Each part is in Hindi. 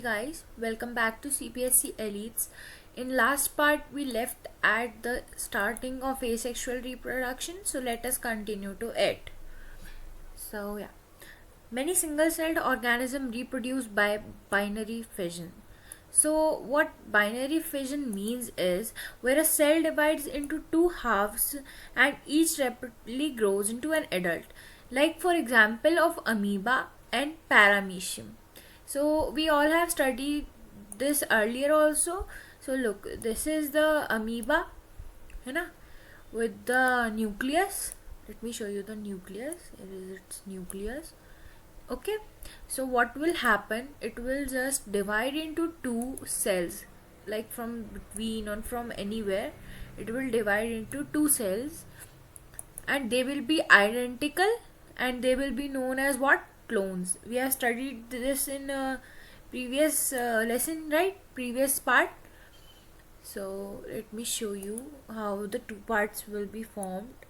guys, welcome back to CPSC Elites. In last part we left at the starting of asexual reproduction, so let us continue to it. Many single-celled organisms reproduce by binary fission. So what binary fission means is where a cell divides into two halves and each rapidly grows into an adult, like for example of amoeba and paramecium. So we all have studied this earlier also. So look, this is the amoeba, है ना, with the nucleus. Let me show you the nucleus. Here is its nucleus. Okay, so what will happen, it will just divide into two cells, like from between or from anywhere it will divide into two cells, and they will be identical and they will be known as what? Clones. We have studied this in a previous lesson, right? Previous part. So let me show you how the two parts will be formed.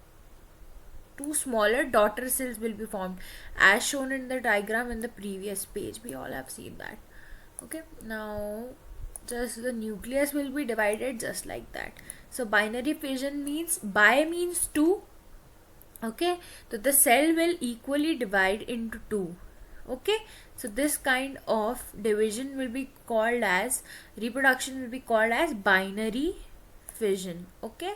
Two smaller daughter cells will be formed as shown in the diagram in the previous page. We all have seen that. Okay, now just the nucleus will be divided just like that. So binary fission means bi means two. Okay, so the cell will equally divide into two. Okay, so this kind of division will be called as, reproduction will be called as binary fission. Okay,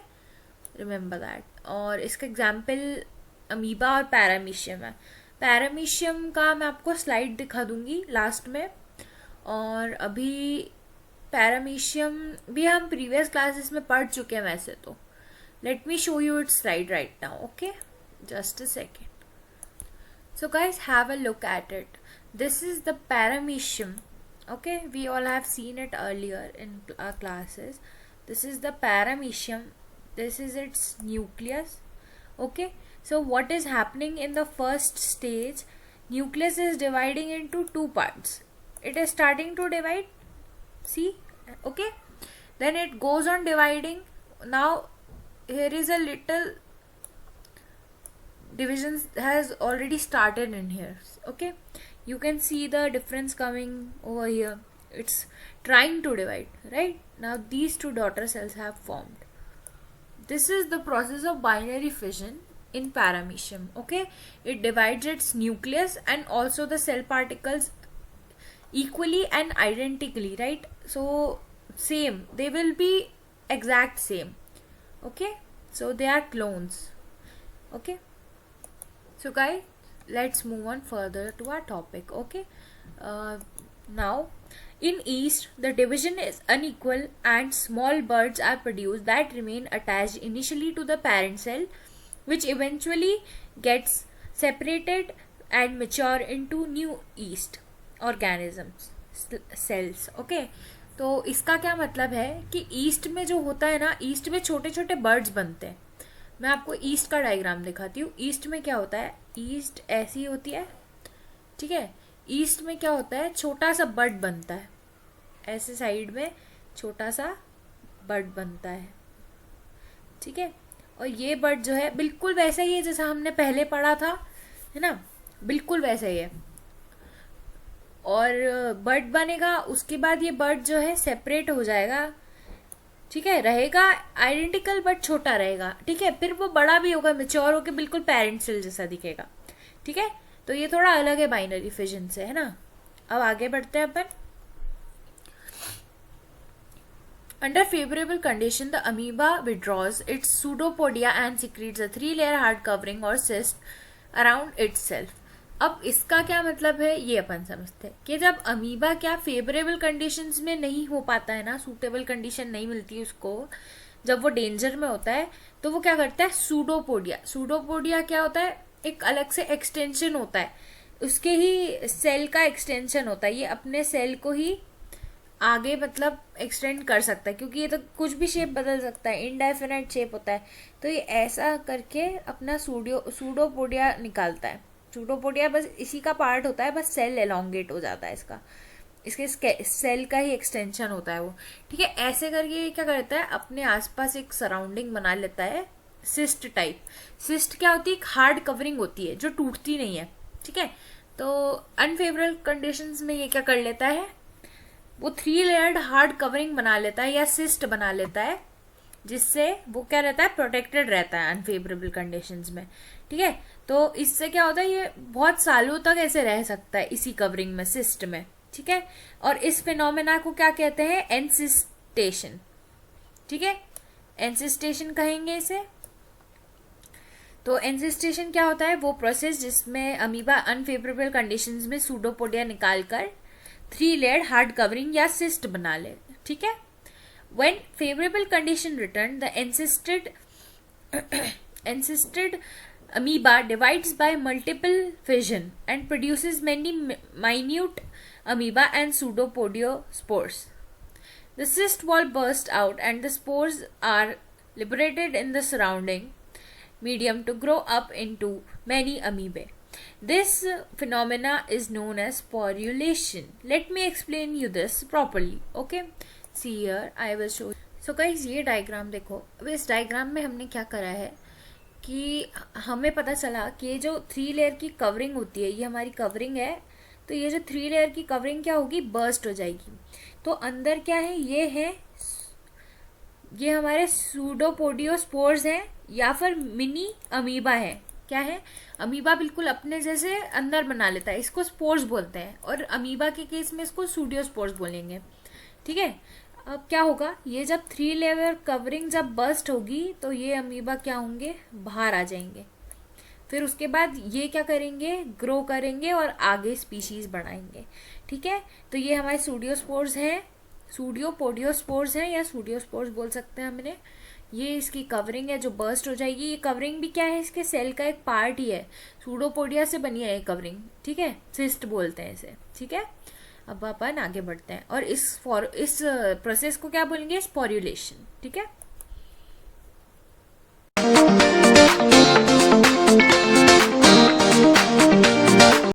remember that. और इसका एग्जाम्पल अमीबा और पैरामीशियम है. पैरामीशियम का मैं आपको स्लाइड दिखा दूंगी लास्ट में, और अभी पैरामीशियम भी हम प्रीवियस क्लासेस में पढ़ चुके हैं वैसे तो. Let me show you it's slide right now. Okay, just a second. So guys, have a look at it. This is the paramecium. Okay, we all have seen it earlier in our classes. This is the paramecium. This is its nucleus. Okay, so what is happening in the first stage? Nucleus is dividing into two parts. It is starting to divide. See? Okay, then it goes on dividing. Now here is a little division has already started in here. Okay, you can see the difference coming over here. It's trying to divide, right? Now these two daughter cells have formed. This is the process of binary fission in paramecium. Okay, it divides its nucleus and also the cell particles equally and identically, right? So same, they will be exact same. Okay, so they are clones. Okay, so guys, let's move on further to our topic. Okay, now in yeast the division is unequal and small buds are produced that remain attached initially to the parent cell, which eventually gets separated and mature into new yeast organisms cells. Okay, तो इसका क्या मतलब है कि ईस्ट में जो होता है ना, ईस्ट में छोटे छोटे बर्ड्स बनते हैं. मैं आपको ईस्ट का डायग्राम दिखाती हूँ. ईस्ट में क्या होता है, ईस्ट ऐसी होती है, ठीक है. ईस्ट में क्या होता है, छोटा सा बड बनता है, ऐसे साइड में छोटा सा बड बनता है, ठीक है. और ये बड जो है बिल्कुल वैसा ही है जैसा हमने पहले पढ़ा था, है ना, बिल्कुल वैसा ही है. और बड बनेगा, उसके बाद ये बड जो है सेपरेट हो जाएगा, ठीक है, रहेगा आइडेंटिकल बट छोटा रहेगा, ठीक है. फिर वो बड़ा भी होगा, मैच्योर होकर बिल्कुल पेरेंट सेल जैसा दिखेगा, ठीक है. तो ये थोड़ा अलग है बाइनरी फिजन से, है ना. अब आगे बढ़ते हैं अपन. Under favorable condition, the amoeba withdraws its pseudopodia and secretes a 3-layer hard covering or cyst around itself. अब इसका क्या मतलब है ये अपन समझते हैं कि जब अमीबा क्या फेवरेबल कंडीशंस में नहीं हो पाता है ना, सूटेबल कंडीशन नहीं मिलती उसको, जब वो डेंजर में होता है, तो वो क्या करता है, सूडोपोडिया. सूडोपोडिया क्या होता है, एक अलग से एक्सटेंशन होता है, उसके ही सेल का एक्सटेंशन होता है. ये अपने सेल को ही आगे मतलब एक्सटेंड कर सकता है, क्योंकि ये तो कुछ भी शेप बदल सकता है, इनडेफिनेट शेप होता है. तो ये ऐसा करके अपना सूडोपोडिया निकालता है. सूडोपोडिया बस इसी का पार्ट होता है, बस सेल एलोंगेट हो जाता है इसका, इसके सेल का ही एक्सटेंशन होता है वो, ठीक है. ऐसे करके ये क्या करता है, अपने आसपास एक सराउंडिंग बना लेता है, सिस्ट टाइप. सिस्ट क्या होती है, एक हार्ड कवरिंग होती है जो टूटती नहीं है, ठीक है. तो अनफेवरेबल कंडीशंस में ये क्या कर लेता है, वो 3 लेयर्ड हार्ड कवरिंग बना लेता है या सिस्ट बना लेता है, जिससे वो क्या रहता है, प्रोटेक्टेड रहता है अनफेवरेबल कंडीशंस में। ठीक है, तो इससे क्या होता है, ये बहुत सालों तक ऐसे रह सकता है इसी कवरिंग में, सिस्ट में। ठीक है, और इस फिनोमेना को क्या कहते हैं, एनसिस्टेशन। ठीक है, एनसिस्टेशन कहेंगे इसे। तो एनसिस्टेशन क्या होता है, वो प्रोसेस जिसमें अमीबा अनफेवरेबल कंडीशंस में सूडोपोडिया निकालकर 3 लेयर्ड हार्ड कवरिंग या सिस्ट बना ले। ठीक है, when favorable condition return, the encysted amoeba divides by multiple fission and produces many minute amoeba and pseudopodiospores. The cyst wall bursts out and the spores are liberated in the surrounding medium to grow up into many amoebae. This phenomena is known as sporulation. Let me explain you this properly. Okay, see here I will show. So guys, ये डायग्राम देखो। अब इस डायग्राम में हमने क्या करा है कि हमें पता चला कि ये जो 3 लेयर की कवरिंग होती है, ये हमारी कवरिंग है, तो ये जो 3 लेयर की कवरिंग क्या होगी, बर्स्ट हो जाएगी। तो अंदर क्या है, ये हमारे सूडोपोडियोस्पोर्स हैं या फिर मिनी अमीबा है। क्या है, अमीबा बिल्कुल अपने जैसे अंदर बना लेता है, इसको स्पोर्स बोलते हैं, और अमीबा के केस में इसको सूडियोस्पोर्स बोलेंगे। ठीक है, अब क्या होगा, ये जब 3 लेयर कवरिंग जब बर्स्ट होगी तो ये अमीबा क्या होंगे, बाहर आ जाएंगे। फिर उसके बाद ये क्या करेंगे, ग्रो करेंगे और आगे स्पीशीज बढ़ाएंगे। ठीक है, तो ये हमारे सूडियोस्पोर्स हैं, सूडियोपोडियोस्पोर्स हैं या सूडियोस्पोर्स बोल सकते हैं हमने। ये इसकी कवरिंग है जो बर्स्ट हो जाएगी। ये कवरिंग भी क्या है, इसके सेल का एक पार्ट ही है, सूडोपोडिया से बनी है ये कवरिंग। ठीक है, सिस्ट बोलते हैं इसे। ठीक है, अब अपन आगे बढ़ते हैं और इस प्रोसेस को क्या बोलेंगे, स्पोरुलेशन। ठीक है।